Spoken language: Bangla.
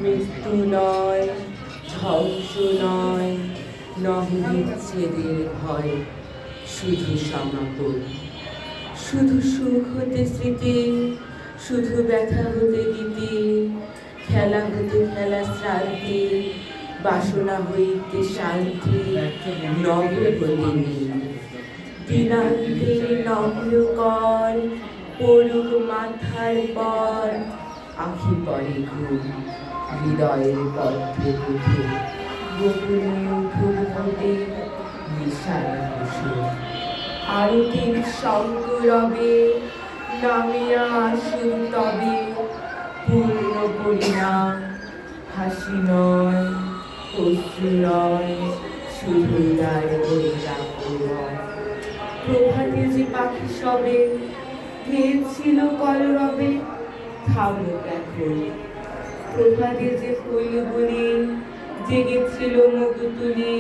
মৃত্যু নয়, ধ্বংস নয়, নহে বিচ্ছেদের ভয়, শুধু সমাপন। শুধু সুখ হতে স্মৃতি, শুধু ব্যথা হতে গীতি, খেলা হতে খেলা শ্রান্তি, বাসনা হইতে শান্তি, নবে হতে নীল। দিনান্তের নম্র কর পড়ুক মাথার পর, আখি পরে ঘুম হৃদয়ের পদ্মপুঠে, গোপনে উঠুক ফুটে বিশাল কুসুম। আরতির শঙ্খ রবে নামিয়া আসুন তবে, পূর্ণ পরিণাম হাসি নয়, অশ্রু নয়, শুধু তার বৈরাগ্যময়। প্রভাতে যে পাখি সবে গেয়েছিল কলরবে, থামুক এখন। প্রভাতে যে ফুলগুলি জেগেছিল মুখ তুলি,